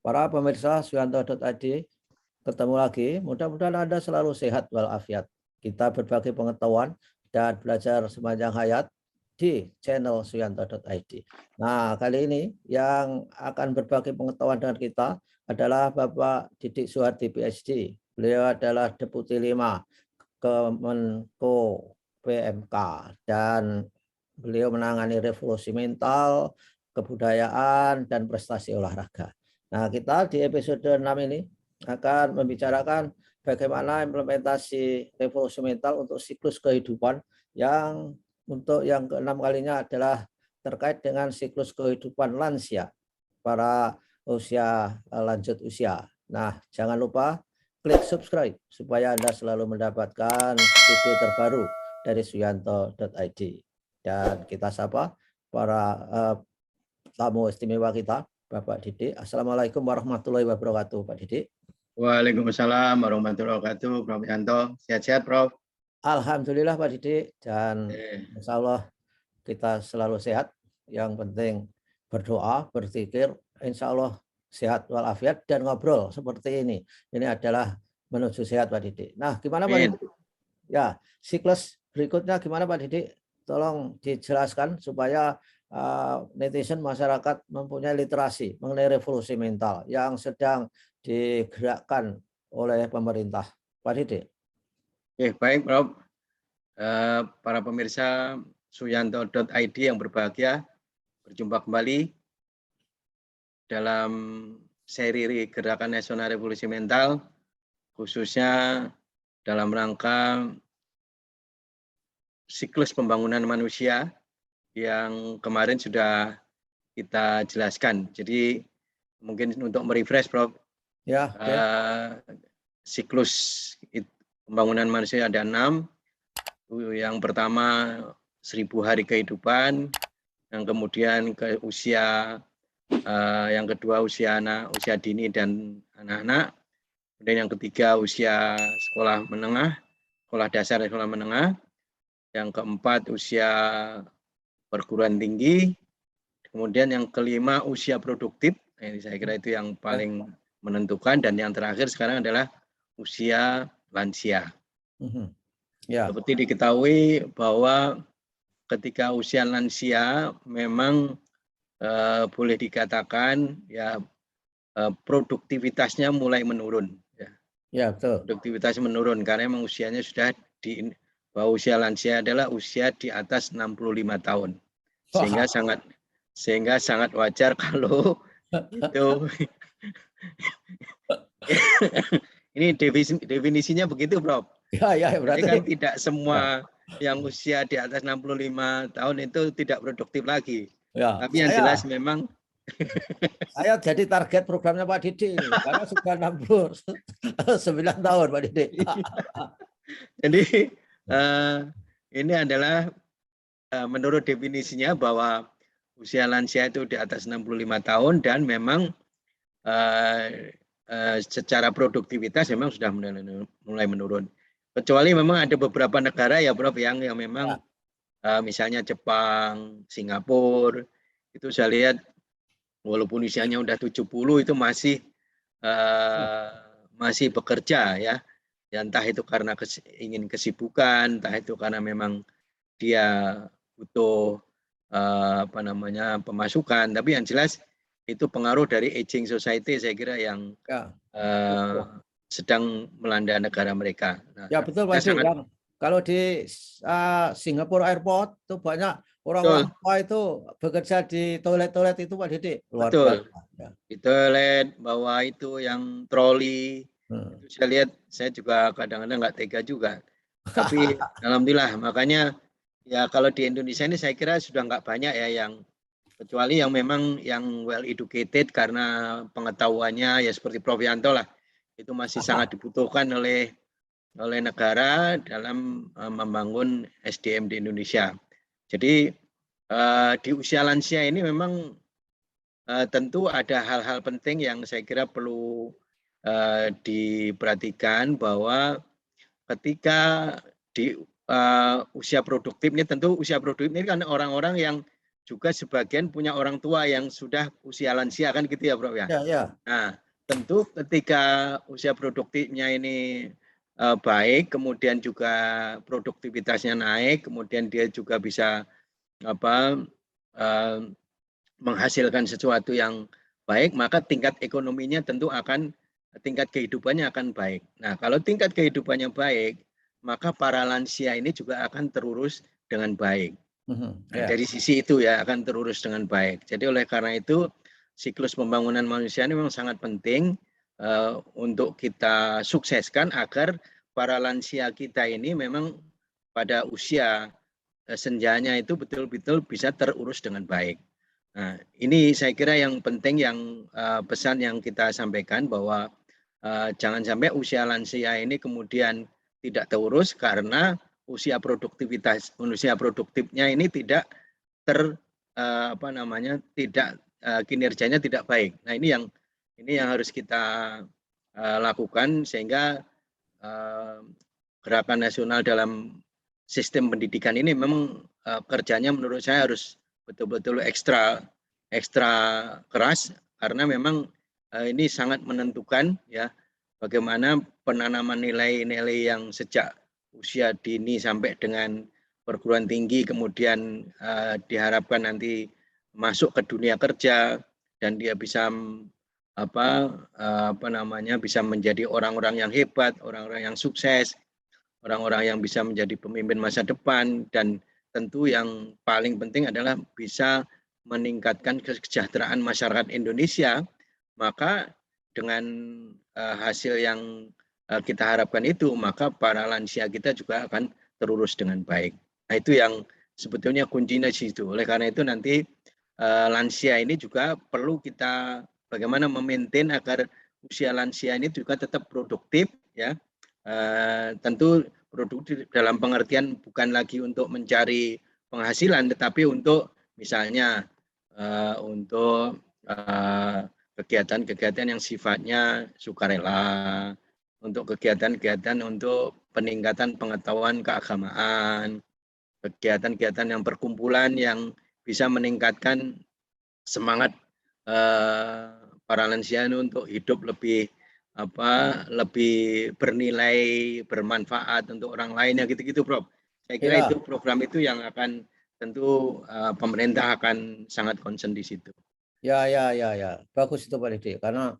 Para pemirsa Suyanto.id, ketemu lagi. Mudah-mudahan Anda selalu sehat walafiat. Kita berbagi pengetahuan dan belajar sepanjang hayat di channel Suyanto.id. Nah, kali ini yang akan berbagi pengetahuan dengan kita adalah Bapak Didik Suhardi PhD. Beliau adalah Deputi 5 Kemenko PMK dan beliau menangani revolusi mental, kebudayaan, dan prestasi olahraga. Nah, kita di episode 6 ini akan membicarakan bagaimana implementasi revolusi mental untuk siklus kehidupan yang untuk yang keenam kalinya adalah terkait dengan siklus kehidupan lansia para usia lanjut usia. Nah, jangan lupa klik subscribe supaya Anda selalu mendapatkan video terbaru dari Suyanto.id. Dan kita sapa para tamu istimewa kita, Bapak Didik. Assalamualaikum warahmatullahi wabarakatuh, Pak Didik. Waalaikumsalam warahmatullahi wabarakatuh, Prof. Yanto. Sehat-sehat, Prof. Alhamdulillah, Pak Didik. Dan insya Allah kita selalu sehat. Yang penting berdoa, berzikir, insya Allah sehat walafiat, dan ngobrol seperti ini. Ini adalah menuju sehat, Pak Didik. Nah, gimana Pak Didik? Ya, siklus berikutnya gimana Pak Didik? Tolong dijelaskan supaya netizen masyarakat mempunyai literasi mengenai revolusi mental yang sedang digerakkan oleh pemerintah. Pak Didik. Baik, Prof. Para pemirsa Suyanto.id yang berbahagia, berjumpa kembali dalam seri Gerakan Nasional Revolusi Mental, khususnya dalam rangka siklus pembangunan manusia yang kemarin sudah kita jelaskan. Jadi mungkin untuk merefresh, Prof. Ya. Siklus pembangunan manusia ada 6. Yang pertama 1000 hari kehidupan, yang kemudian ke usia, yang kedua usia dini dan anak-anak, kemudian yang ketiga usia sekolah menengah, sekolah dasar dan sekolah menengah, yang keempat usia perguruan tinggi, kemudian yang kelima usia produktif. Ini saya kira itu yang paling menentukan, dan yang terakhir sekarang adalah usia lansia. Ya. Seperti diketahui bahwa ketika usia lansia memang boleh dikatakan ya produktivitasnya mulai menurun. Ya, betul. Produktivitas menurun karena memang usianya sudah bahwa usia lansia adalah usia di atas 65 tahun. Sehingga sangat wajar kalau itu ini definisinya begitu, Prof. Ya, berarti kan tidak semua yang usia di atas 65 tahun itu tidak produktif lagi. Ya, tapi yang jelas memang saya jadi target programnya Pak Didik ini, karena sudah 69 tahun Pak Didik. Jadi ini adalah menurut definisinya bahwa usia lansia itu di atas 65 tahun dan memang secara produktivitas memang sudah mulai menurun. Kecuali memang ada beberapa negara ya, Prof, yang memang misalnya Jepang, Singapura, itu saya lihat walaupun usianya udah 70 itu masih bekerja ya. Entah itu karena ingin kesibukan, entah itu karena memang dia butuh pemasukan, tapi yang jelas itu pengaruh dari aging society saya kira yang sedang melanda negara mereka. Nah, ya betul Pak Didik. Kalau di Singapura Airport itu banyak orang-orang tua itu bekerja di toilet-toilet itu Pak Didik. Betul. Di toilet, bawa itu yang troli. Itu saya lihat, saya juga kadang-kadang nggak tega juga. Tapi alhamdulillah, makanya ya kalau di Indonesia ini saya kira sudah nggak banyak ya yang, kecuali yang memang yang well educated karena pengetahuannya ya seperti Prof. Yanto lah, itu masih sangat dibutuhkan oleh negara dalam membangun SDM di Indonesia. Jadi di usia lansia ini memang tentu ada hal-hal penting yang saya kira perlu diperhatikan, bahwa ketika di usia produktif ini, tentu usia produktif ini kan orang-orang yang juga sebagian punya orang tua yang sudah usia lansia kan gitu ya, Bro ya. Ya, ya. Nah, tentu ketika usia produktifnya ini baik, kemudian juga produktivitasnya naik, kemudian dia juga bisa apa menghasilkan sesuatu yang baik, maka tingkat ekonominya tentu akan tingkat kehidupannya akan baik. Nah, kalau tingkat kehidupannya baik, maka para lansia ini juga akan terurus dengan baik. Nah, Ya. dari sisi itu ya akan terurus dengan baik. Jadi oleh karena itu siklus pembangunan manusia ini memang sangat penting untuk kita sukseskan agar para lansia kita ini memang pada usia senjanya itu betul-betul bisa terurus dengan baik. Nah, ini saya kira yang penting yang pesan yang kita sampaikan bahwa jangan sampai usia lansia ini kemudian tidak terurus karena usia produktifnya ini tidak tidak kinerjanya tidak baik. Nah, ini yang harus kita lakukan sehingga gerakan nasional dalam sistem pendidikan ini memang kerjanya menurut saya harus betul-betul ekstra keras karena memang ini sangat menentukan ya bagaimana penanaman nilai-nilai yang sejak usia dini sampai dengan perguruan tinggi kemudian diharapkan nanti masuk ke dunia kerja dan dia bisa bisa menjadi orang-orang yang hebat, orang-orang yang sukses, orang-orang yang bisa menjadi pemimpin masa depan dan tentu yang paling penting adalah bisa meningkatkan kesejahteraan masyarakat Indonesia. Maka dengan hasil yang kita harapkan itu, maka para lansia kita juga akan terurus dengan baik. Nah, itu yang sebetulnya kuncinya di situ. Oleh karena itu nanti lansia ini juga perlu kita bagaimana memaintain agar usia lansia ini juga tetap produktif ya. Tentu produktif dalam pengertian bukan lagi untuk mencari penghasilan tetapi untuk misalnya untuk kegiatan-kegiatan yang sifatnya sukarela, untuk kegiatan-kegiatan untuk peningkatan pengetahuan keagamaan, kegiatan-kegiatan yang perkumpulan yang bisa meningkatkan semangat para lansia untuk hidup lebih bernilai, bermanfaat untuk orang lainnya gitu-gitu, Prof. Saya kira Ya. itu program itu yang akan tentu pemerintah akan sangat concern di situ. Ya, bagus itu Pak Didi. Karena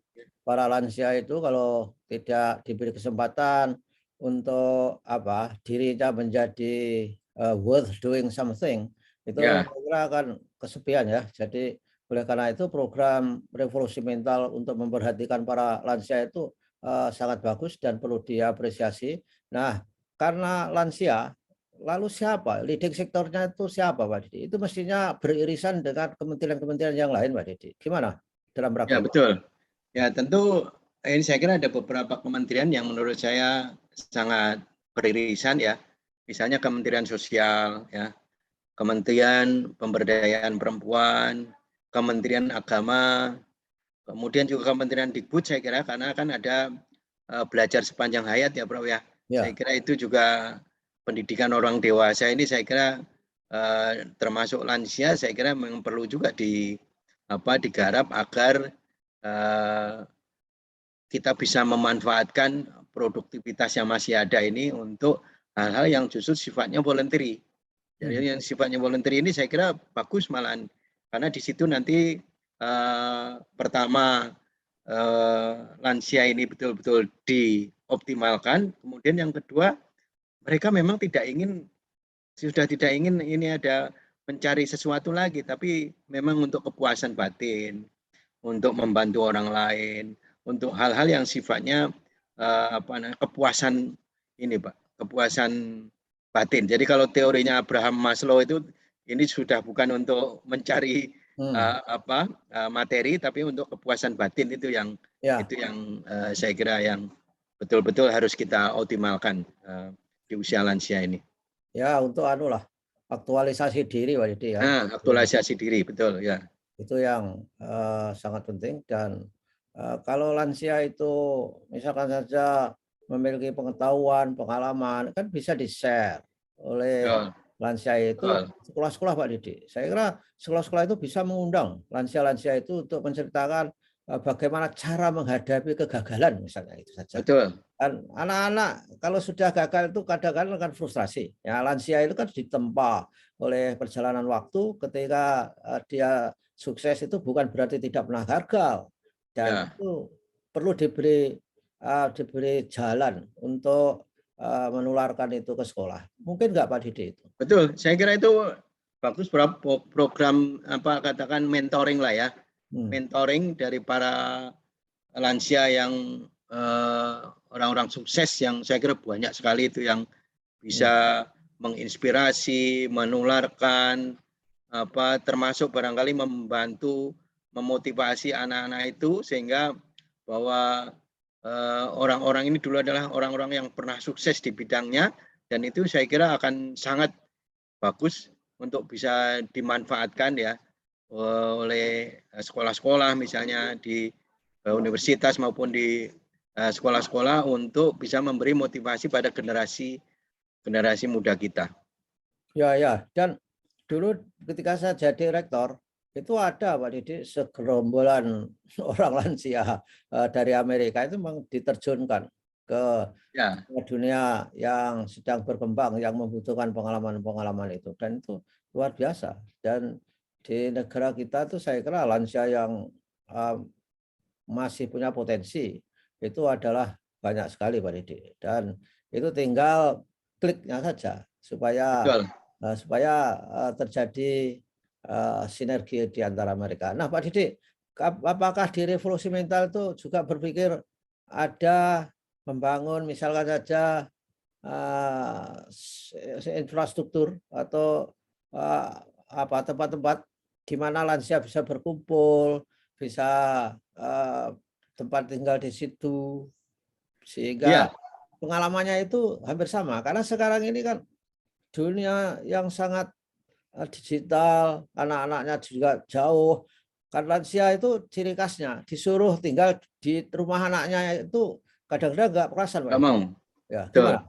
para lansia itu kalau tidak diberi kesempatan untuk dirinya menjadi worth doing something, itu Ya, saya kira akan kesepian ya. Jadi oleh karena itu program revolusi mental untuk memperhatikan para lansia itu sangat bagus dan perlu diapresiasi. Nah, karena lansia, lalu siapa leading sektornya itu siapa Pak Didi? Itu mestinya beririsan dengan kementerian-kementerian yang lain Pak Didi. Gimana dalam ya rangka itu? betul. Ya tentu ini saya kira ada beberapa kementerian yang menurut saya sangat beririsan ya. Misalnya Kementerian Sosial, ya, Kementerian Pemberdayaan Perempuan, Kementerian Agama, kemudian juga Kementerian Dikbud saya kira karena kan ada belajar sepanjang hayat ya Prof ya. Saya Ya, kira itu juga pendidikan orang dewasa ini saya kira termasuk lansia saya kira memang perlu juga digarap agar kita bisa memanfaatkan produktivitas yang masih ada ini untuk hal-hal yang justru sifatnya voluntary. Jadi yang sifatnya voluntary ini saya kira bagus malahan karena di situ nanti pertama lansia ini betul-betul dioptimalkan, kemudian yang kedua mereka memang sudah tidak ingin ini ada mencari sesuatu lagi, tapi memang untuk kepuasan batin, untuk membantu orang lain, untuk hal-hal yang sifatnya kepuasan ini Pak, kepuasan batin. Jadi kalau teorinya Abraham Maslow itu ini sudah bukan untuk mencari materi tapi untuk kepuasan batin itu yang ya, saya kira yang betul-betul harus kita optimalkan di usia lansia ini. ya untuk aktualisasi diri Pak Didi ya. Nah, aktualisasi diri betul ya. Itu yang sangat penting dan kalau lansia itu misalkan saja memiliki pengetahuan, pengalaman kan bisa di-share oleh Betul. lansia itu Betul. sekolah-sekolah Pak Didi. Saya kira sekolah-sekolah itu bisa mengundang lansia-lansia itu untuk menceritakan bagaimana cara menghadapi kegagalan misalnya itu saja. Betul. Kan anak-anak kalau sudah gagal itu kadang-kadang akan frustrasi. Ya, lansia itu kan ditempa oleh perjalanan waktu ketika dia sukses itu bukan berarti tidak pernah gagal dan Ya, itu perlu diberi jalan untuk menularkan itu ke sekolah. Mungkin nggak Pak Didi itu? betul. Saya kira itu bagus program apa katakan mentoring lah ya. Mentoring dari para lansia yang orang-orang sukses yang saya kira banyak sekali itu yang bisa menginspirasi, menularkan apa termasuk barangkali membantu memotivasi anak-anak itu sehingga bahwa orang-orang ini dulu adalah orang-orang yang pernah sukses di bidangnya dan itu saya kira akan sangat bagus untuk bisa dimanfaatkan ya oleh sekolah-sekolah misalnya di universitas maupun di sekolah-sekolah untuk bisa memberi motivasi pada generasi muda kita. Ya, ya. Dan dulu ketika saya jadi rektor, itu ada Pak Didi segerombolan orang lansia dari Amerika itu memang diterjunkan ke Ya, dunia yang sedang berkembang, yang membutuhkan pengalaman-pengalaman itu. Dan itu luar biasa. Dan di negara kita tuh saya kira lansia yang masih punya potensi itu adalah banyak sekali Pak Didi. Dan itu tinggal kliknya saja supaya betul. terjadi sinergi di antara mereka. Nah, Pak Didi, apakah di revolusi mental itu juga berpikir ada membangun misalkan saja infrastruktur atau apa tempat-tempat di mana lansia bisa berkumpul, bisa tempat tinggal di situ, sehingga Iya, pengalamannya itu hampir sama. Karena sekarang ini kan dunia yang sangat digital, anak-anaknya juga jauh. Kan lansia itu ciri khasnya disuruh tinggal di rumah anaknya itu kadang-kadang nggak perasan, Pak. nggak mau. Ya, Betul. gimana?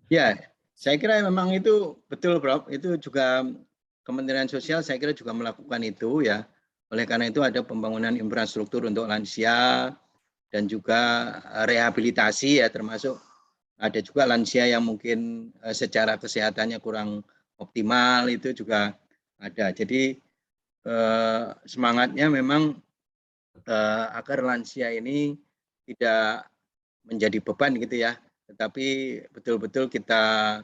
Ya, saya kira memang itu betul, Prof. Itu juga Kementerian Sosial saya kira juga melakukan itu ya. Oleh karena itu ada pembangunan infrastruktur untuk lansia dan juga rehabilitasi ya termasuk ada juga lansia yang mungkin secara kesehatannya kurang optimal itu juga ada. Jadi semangatnya memang agar lansia ini tidak menjadi beban gitu ya, tetapi betul-betul kita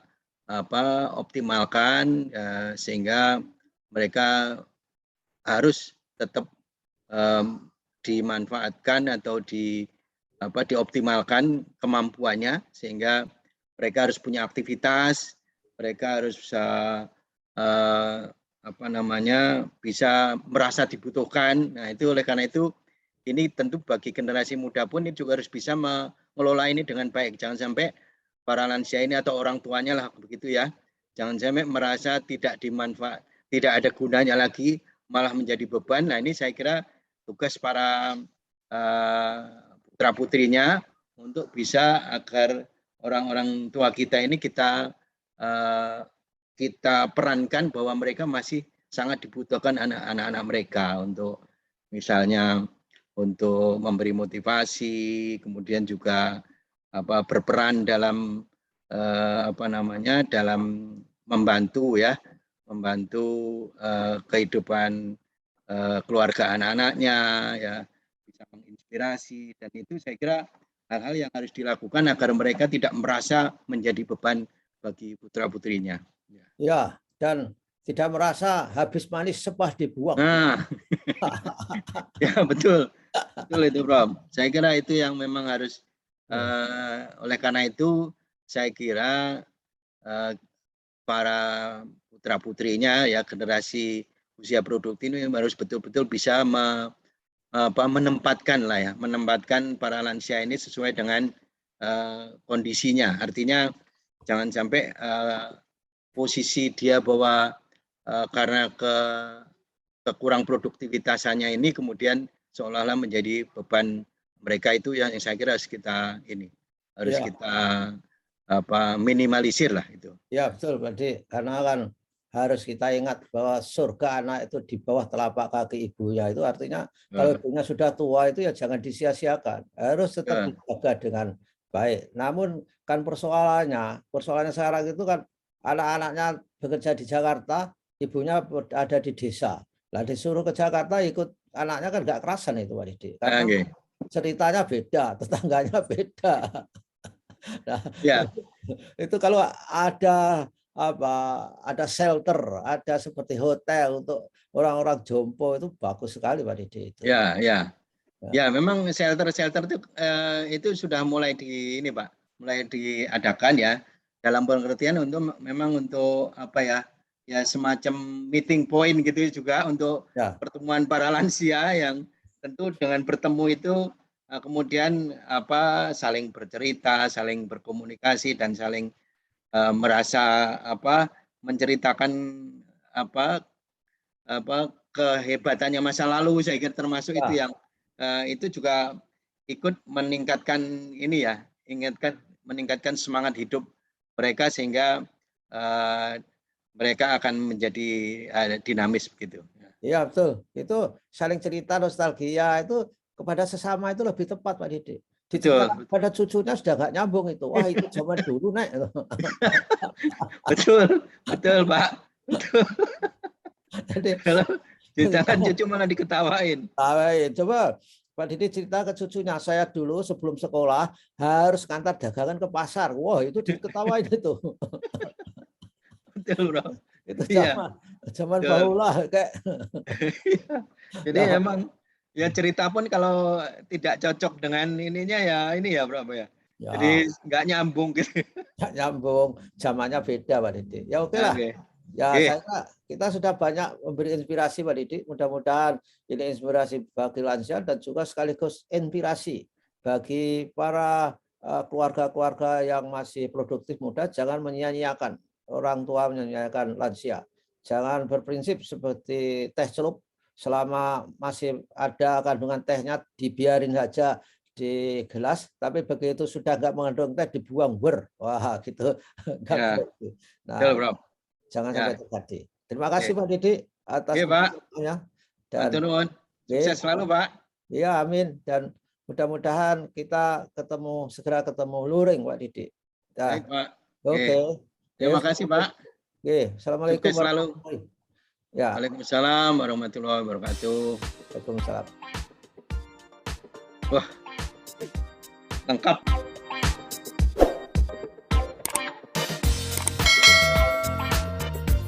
optimalkan sehingga mereka harus tetap dimanfaatkan atau dioptimalkan kemampuannya sehingga mereka harus punya aktivitas, mereka harus bisa bisa merasa dibutuhkan. Nah, itu oleh karena itu ini tentu bagi generasi muda pun ini juga harus bisa mengelola ini dengan baik. Jangan sampai para lansia ini atau orang tuanya lah begitu ya. Jangan sampai merasa tidak ada gunanya lagi, malah menjadi beban. Nah, ini saya kira tugas para putra putrinya untuk bisa agar orang-orang tua kita ini kita perankan bahwa mereka masih sangat dibutuhkan anak-anak mereka untuk misalnya untuk memberi motivasi, kemudian juga berperan dalam dalam membantu kehidupan keluarga anak-anaknya ya bisa menginspirasi dan itu saya kira hal-hal yang harus dilakukan agar mereka tidak merasa menjadi beban bagi putra putrinya. Ya, dan tidak merasa habis manis sepah dibuang. Nah, ya betul itu Bro. Saya kira itu yang memang harus oleh karena itu saya kira para putra putrinya ya generasi usia produktif ini harus betul-betul bisa menempatkan para lansia ini sesuai dengan kondisinya. Artinya jangan sampai posisi dia bahwa karena kekurang produktivitasannya ini kemudian seolah-olah menjadi beban mereka itu yang saya kira harus kita minimalisir lah itu. Ya betul Pak Dik, karena kan harus kita ingat bahwa surga anak itu di bawah telapak kaki ibunya, itu artinya kalau ibunya sudah tua itu ya jangan disia-siakan, harus tetap dijaga dengan baik. Namun kan persoalannya sekarang itu kan anak-anaknya bekerja di Jakarta, ibunya ada di desa. Lah disuruh ke Jakarta ikut anaknya kan nggak kerasan itu Pak Dik, karena ceritanya beda, tetangganya beda. Nah, Ya. itu kalau ada shelter, ada seperti hotel untuk orang-orang jompo itu bagus sekali Pak Didi itu. Ya, ya. Ya, memang shelter-shelter itu sudah mulai mulai diadakan ya, dalam pengertian memang untuk apa ya, ya semacam meeting point gitu juga untuk pertemuan para lansia yang tentu dengan bertemu itu kemudian saling bercerita, saling berkomunikasi dan saling merasa menceritakan kehebatannya masa lalu, saya kira termasuk itu yang itu juga ikut meningkatkan meningkatkan semangat hidup mereka sehingga mereka akan menjadi dinamis begitu. Iya betul, itu saling cerita nostalgia itu kepada sesama itu lebih tepat Pak Didi. Diceritakan pada cucunya sudah nggak nyambung itu. Wah itu zaman dulu Nek. Betul, betul Pak. Betul. Jadi, kalau ceritakan cucu malah diketawain. Coba Pak Didi cerita ke cucunya, saya dulu sebelum sekolah harus ngantar dagangan ke pasar. Wah itu diketawain itu. Betul Bro. Itu zaman bahula kayak. Jadi memang ya cerita pun kalau tidak cocok dengan ininya ya ini ya Bro ya. Jadi nggak nyambung gitu. Nggak nyambung, zamannya beda Pak Didi. Ya oke lah. Ya saya kita sudah banyak memberi inspirasi Pak Didi. Mudah-mudahan ini inspirasi bagi lansia dan juga sekaligus inspirasi bagi para keluarga-keluarga yang masih produktif muda. Jangan menyia-nyiakan orang tua, menyia-nyiakan lansia. Jangan berprinsip seperti teh celup, selama masih ada kandungan tehnya dibiarin saja di gelas, tapi begitu sudah nggak mengandung teh dibuang wah gitu. Nah, jangan sampai terjadi. Terima kasih Pak Didi atas penjelasannya. Dan sukses selalu Pak. Iya amin, dan mudah-mudahan kita segera ketemu luring Pak Didi. Baik Pak. Oke. Terima kasih Pak. Assalamualaikum warahmatullahi wabarakatuh. Waalaikumsalam warahmatullahi wabarakatuh. Waalaikumsalam. Wah, lengkap.